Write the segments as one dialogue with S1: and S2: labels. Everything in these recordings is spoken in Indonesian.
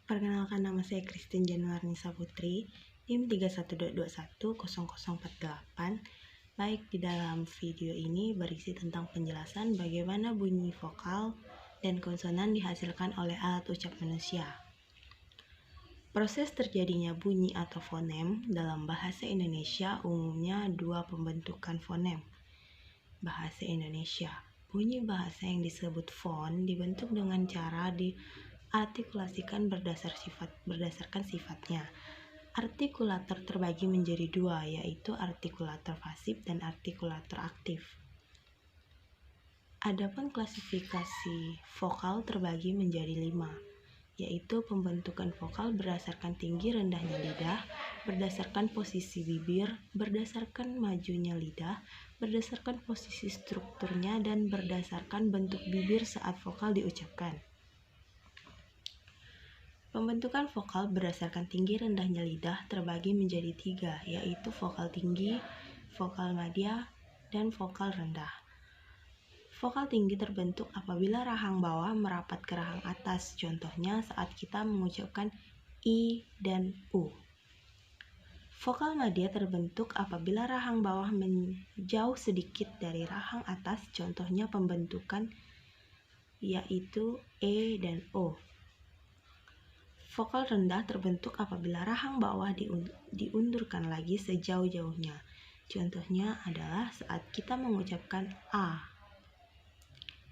S1: Perkenalkan, nama saya Christine Januarnisa Putri, NIM 3122100048. Baik, di dalam video ini berisi tentang penjelasan bagaimana bunyi vokal dan konsonan dihasilkan oleh alat ucap manusia. Proses terjadinya bunyi atau fonem dalam bahasa Indonesia umumnya dua pembentukan fonem. Bahasa Indonesia, bunyi bahasa yang disebut fon dibentuk dengan cara diartikulasikan berdasarkan sifatnya. Artikulator terbagi menjadi dua, yaitu artikulator pasif dan artikulator aktif. Adapun klasifikasi vokal terbagi menjadi 5, yaitu pembentukan vokal berdasarkan tinggi rendahnya lidah, berdasarkan posisi bibir, berdasarkan majunya lidah, berdasarkan posisi strukturnya, dan berdasarkan bentuk bibir saat vokal diucapkan. Pembentukan vokal berdasarkan tinggi rendahnya lidah terbagi menjadi 3, yaitu vokal tinggi, vokal madya, dan vokal rendah. Vokal tinggi terbentuk apabila rahang bawah merapat ke rahang atas, contohnya saat kita mengucapkan I dan U. Vokal madya terbentuk apabila rahang bawah menjauh sedikit dari rahang atas, contohnya pembentukan yaitu E dan O. Vokal rendah terbentuk apabila rahang bawah diundurkan lagi sejauh-jauhnya. Contohnya adalah saat kita mengucapkan A.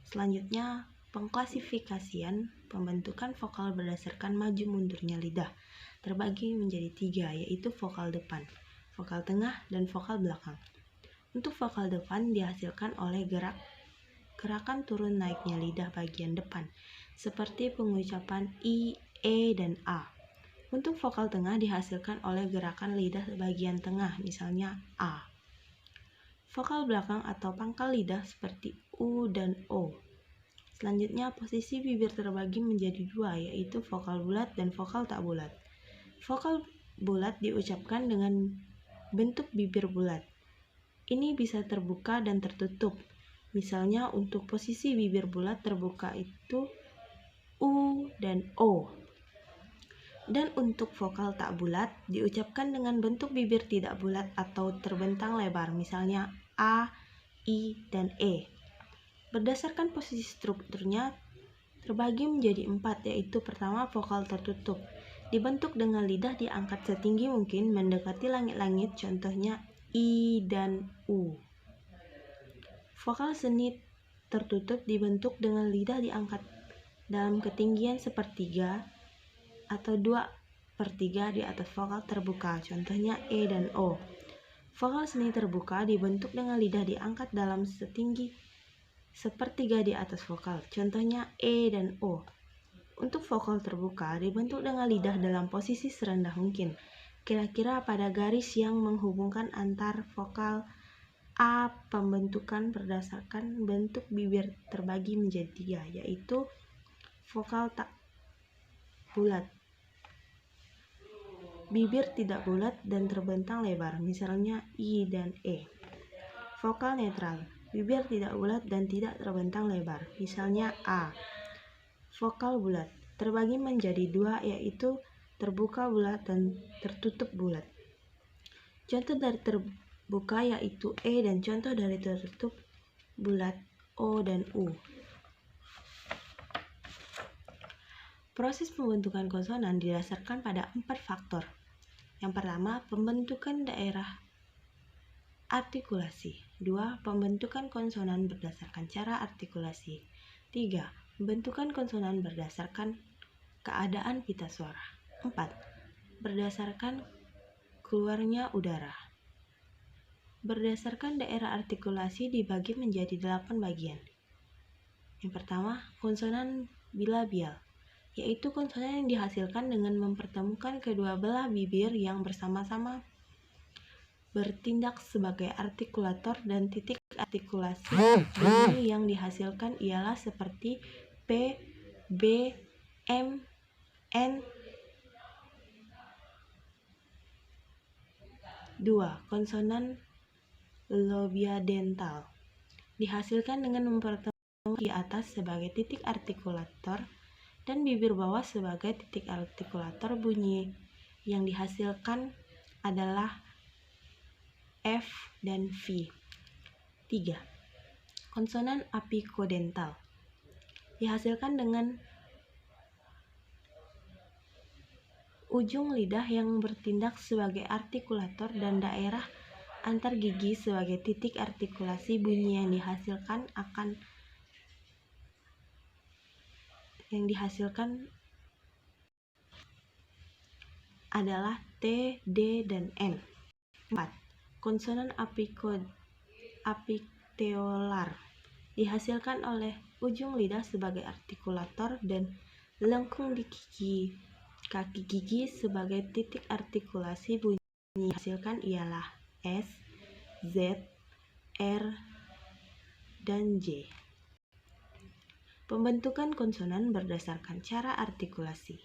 S1: Selanjutnya, pengklasifikasian pembentukan vokal berdasarkan maju mundurnya lidah terbagi menjadi 3, yaitu vokal depan, vokal tengah, dan vokal belakang. Untuk vokal depan dihasilkan oleh gerakan turun naiknya lidah bagian depan, seperti pengucapan I, E, dan A. Untuk vokal tengah dihasilkan oleh gerakan lidah bagian tengah, misalnya A. Vokal belakang atau pangkal lidah seperti U dan O. Selanjutnya, posisi bibir terbagi menjadi 2, yaitu vokal bulat dan vokal tak bulat. Vokal bulat diucapkan dengan bentuk bibir bulat. Ini bisa terbuka dan tertutup. Misalnya untuk posisi bibir bulat terbuka itu U dan O. Dan untuk vokal tak bulat diucapkan dengan bentuk bibir tidak bulat atau terbentang lebar, misalnya A, I, dan E. Berdasarkan posisi strukturnya terbagi menjadi 4, yaitu pertama vokal tertutup. Dibentuk dengan lidah diangkat setinggi mungkin mendekati langit-langit, contohnya I dan U. Vokal seni tertutup dibentuk dengan lidah diangkat dalam ketinggian sepertiga atau 2/3 di atas vokal terbuka, contohnya E dan O. Vokal seni terbuka dibentuk dengan lidah diangkat dalam setinggi sepertiga di atas vokal, contohnya E dan O. Untuk vokal terbuka dibentuk dengan lidah dalam posisi serendah mungkin, kira-kira pada garis yang menghubungkan antar vokal A. Pembentukan berdasarkan bentuk bibir terbagi menjadi 3, yaitu vokal tak bulat, bibir tidak bulat dan terbentang lebar, misalnya I dan E. Vokal netral, bibir tidak bulat dan tidak terbentang lebar, misalnya A. Vokal bulat terbagi menjadi 2, yaitu terbuka bulat dan tertutup bulat. Contoh dari terbuka yaitu E dan contoh dari tertutup bulat O dan U. Proses pembentukan konsonan didasarkan pada 4 faktor. Yang pertama, pembentukan daerah artikulasi. 2. Pembentukan konsonan berdasarkan cara artikulasi. 3. Pembentukan konsonan berdasarkan keadaan pita suara. 4. Berdasarkan keluarnya udara. Berdasarkan daerah artikulasi dibagi menjadi 8 bagian. Yang pertama, konsonan bilabial, yaitu konsonan yang dihasilkan dengan mempertemukan kedua belah bibir yang bersama-sama bertindak sebagai artikulator, dan titik artikulasi bunyi yang dihasilkan ialah seperti P, B, M, N. 2. Konsonan lobiadental dihasilkan dengan mempertemukan di atas sebagai titik artikulator dan bibir bawah sebagai titik artikulator bunyi. Yang dihasilkan adalah F dan V. 3. Konsonan apikodental dihasilkan dengan ujung lidah yang bertindak sebagai artikulator dan daerah antar gigi sebagai titik artikulasi bunyi. Yang dihasilkan adalah T, D, dan N. 4. Konsonan apikteolar dihasilkan oleh ujung lidah sebagai artikulator dan lengkung di kaki gigi sebagai titik artikulasi bunyi. Yang dihasilkan ialah S, Z, R, dan J. Pembentukan konsonan berdasarkan cara artikulasi.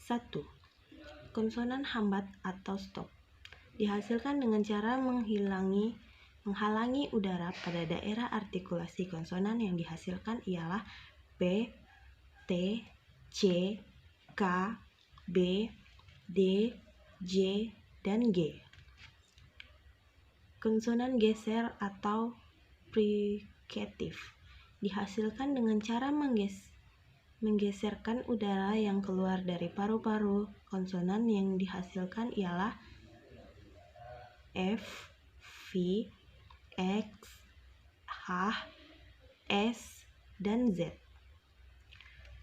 S1: 1. Konsonan hambat atau stop dihasilkan dengan cara menghalangi udara pada daerah artikulasi konsonan. Yang dihasilkan ialah P, T, C, K, B, D, J, dan G. Konsonan geser atau frikatif dihasilkan dengan cara menggeserkan udara yang keluar dari paru-paru. Konsonan yang dihasilkan ialah F, V, X, H, S, dan Z.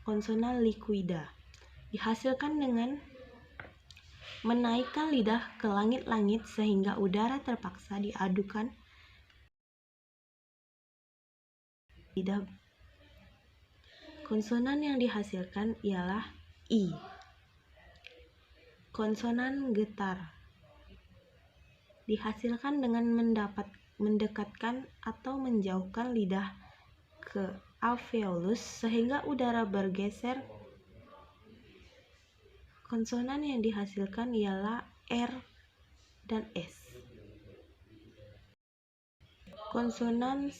S1: Konsonan likuida dihasilkan dengan menaikkan lidah ke langit-langit sehingga udara terpaksa diadukan lidah. Konsonan yang dihasilkan ialah I. Konsonan getar dihasilkan dengan mendekatkan atau menjauhkan lidah ke alveolus sehingga udara bergeser. Konsonan yang dihasilkan ialah R dan S. Konsonan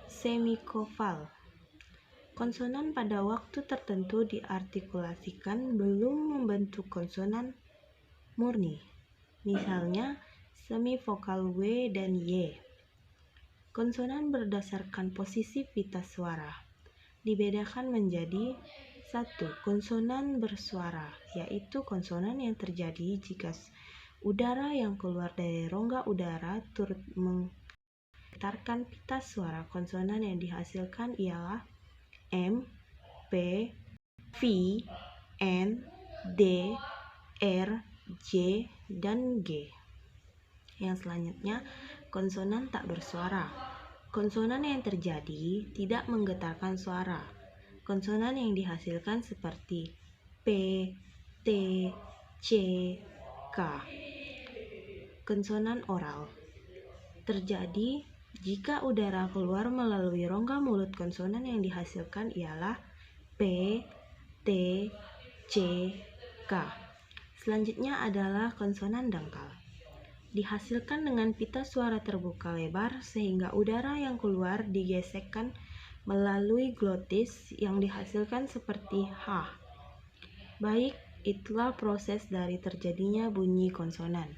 S1: semikofal. Konsonan pada waktu tertentu diartikulasikan belum membentuk konsonan murni. Misalnya semivokal W dan Y. Konsonan berdasarkan posisi pita suara dibedakan menjadi 1. Konsonan bersuara, yaitu konsonan yang terjadi jika udara yang keluar dari rongga udara turut menggetarkan pita suara. Konsonan yang dihasilkan ialah M, P, V, N, D, R, J, dan G. Yang selanjutnya, konsonan tak bersuara. Konsonan yang terjadi tidak menggetarkan suara. Konsonan yang dihasilkan seperti P, T, C, K. Konsonan oral terjadi jika udara keluar melalui rongga mulut. Konsonan yang dihasilkan ialah P, T, C, K. Selanjutnya adalah konsonan dangkal. Dihasilkan dengan pita suara terbuka lebar sehingga udara yang keluar digesekkan melalui glotis yang dihasilkan seperti H. Baik, itulah proses dari terjadinya bunyi konsonan.